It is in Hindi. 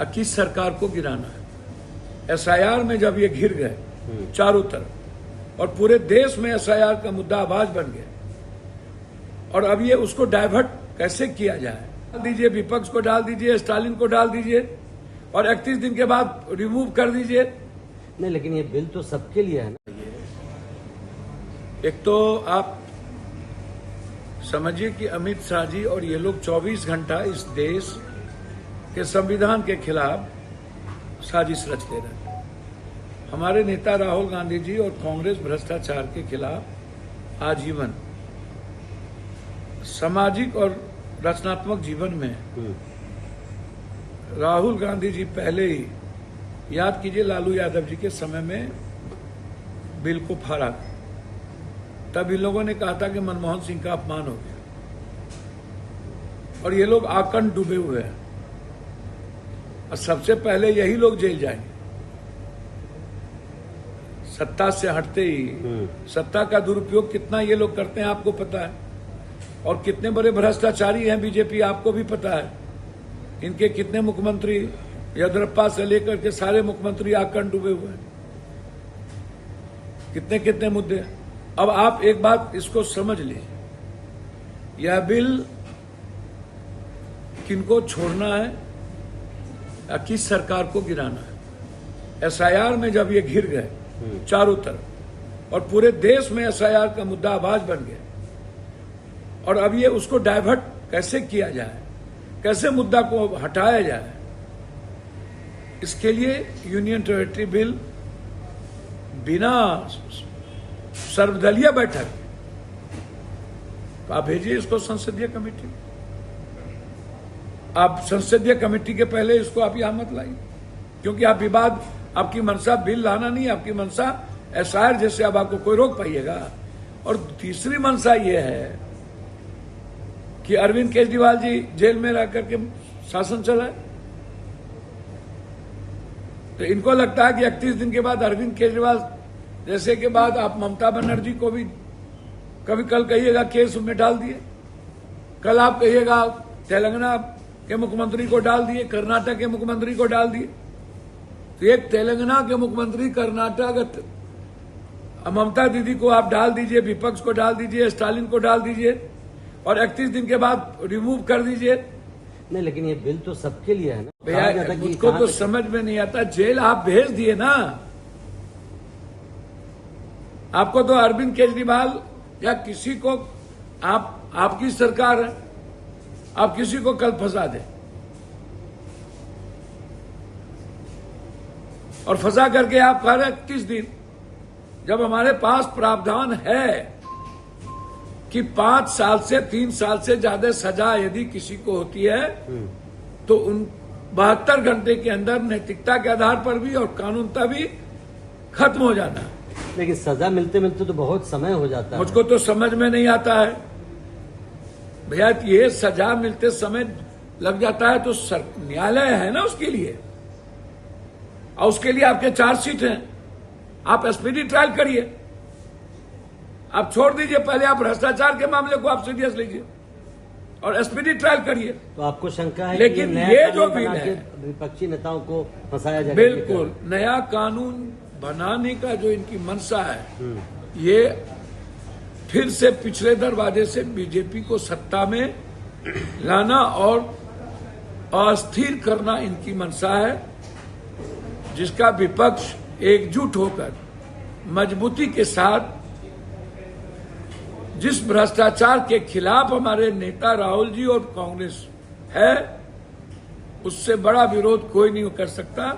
किस सरकार को गिराना है। एसआईआर में जब ये घिर गए चारों तरफ और पूरे देश में एसआईआर का मुद्दा आवाज बन गया और अब ये उसको डाइवर्ट कैसे किया जाए, डाल दीजिए, विपक्ष को डाल दीजिए, स्टालिन को डाल दीजिए और 31 दिन के बाद रिमूव कर दीजिए। नहीं, लेकिन ये बिल तो सबके लिए है ना। एक तो आप समझिए कि अमित शाह जी और ये लोग 24 घंटा इस देश के संविधान के खिलाफ साजिश रचते रहते हैं। हमारे नेता राहुल गांधी जी और कांग्रेस भ्रष्टाचार के खिलाफ आजीवन सामाजिक और रचनात्मक जीवन में राहुल गांधी जी पहले ही, याद कीजिए, लालू यादव जी के समय में बिल को फाड़ा, तब इन लोगों ने कहा था कि मनमोहन सिंह का अपमान हो गया और ये लोग आकंठ डूबे हुए हैं और सबसे पहले यही लोग जेल जाएंगे। सत्ता से हटते ही सत्ता का दुरुपयोग कितना ये लोग करते हैं आपको पता है, और कितने बड़े भ्रष्टाचारी हैं बीजेपी आपको भी पता है। इनके कितने मुख्यमंत्री, येदियुरप्पा से लेकर के सारे मुख्यमंत्री आकंठ डूबे हुए हैं, कितने कितने मुद्दे। अब आप एक बात इसको समझ लीजिए, यह बिल किनको छोड़ना है या किस सरकार को गिराना है। एसआईआर में जब ये घिर गए चारों तरफ और पूरे देश में एसआईआर का मुद्दा आवाज बन गया और अब ये उसको डाइवर्ट कैसे किया जाए, कैसे मुद्दा को हटाया जाए, इसके लिए यूनियन टेरिटरी बिल बिना सर्वदलीय बैठक तो आप भेजिए इसको संसदीय कमेटी। आप संसदीय कमेटी के पहले इसको आप यहां मत लाइए, क्योंकि आप विवाद, आपकी मंशा बिल लाना नहीं, आपकी मंशा एसआईआर जैसे अब आपको कोई रोक पाइएगा। और तीसरी मंशा ये है कि अरविंद केजरीवाल जी जेल में रह करके शासन चलाए, तो इनको लगता है कि 31 दिन के बाद अरविंद केजरीवाल जैसे के बाद आप ममता बनर्जी को भी कभी कल कहिएगा केस में डाल दिए, कल आप कहिएगा तेलंगाना के मुख्यमंत्री को डाल दिए, कर्नाटक के मुख्यमंत्री को डाल दिए। तो एक तेलंगाना के मुख्यमंत्री, कर्नाटक, ममता दीदी को आप डाल दीजिए, विपक्ष को डाल दीजिए, स्टालिन को डाल दीजिए और 31 दिन के बाद रिमूव कर दीजिए। नहीं, लेकिन ये बिल तो सबके लिए है ना भैया, मुझको तो समझ में नहीं आता, जेल आप भेज दिए ना। आपको तो अरविंद केजरीवाल या किसी को, आपकी सरकार है, आप किसी को कल फंसा दे और फंसा करके आप कह रहे 31 दिन, जब हमारे पास प्रावधान है कि 5 साल से 3 साल से ज्यादा सजा यदि किसी को होती है तो उन 72 घंटे के अंदर नैतिकता के आधार पर भी और कानूनता भी खत्म हो जाना है। लेकिन सजा मिलते मिलते तो बहुत समय हो जाता है। मुझको तो समझ में नहीं आता है भैया, ये सजा मिलते समय लग जाता है तो न्यायालय है ना उसके लिए, और उसके लिए आपके चार्जशीट हैं, आप स्पीडी ट्रायल करिए। आप छोड़ दीजिए, पहले आप भ्रष्टाचार के मामले को आप सीरियस लीजिए और स्पीडी ट्रायल करिए। तो आपको शंका है लेकिन कि ये जो बिल है विपक्षी नेताओं को फंसाया जाएगा। बिल्कुल नया कानून बनाने का जो इनकी मंशा है, ये फिर से पिछले दरवाजे से बीजेपी को सत्ता में लाना और अस्थिर करना इनकी मंशा है, जिसका विपक्ष एकजुट होकर मजबूती के साथ, जिस भ्रष्टाचार के खिलाफ हमारे नेता राहुल जी और कांग्रेस है, उससे बड़ा विरोध कोई नहीं कर सकता।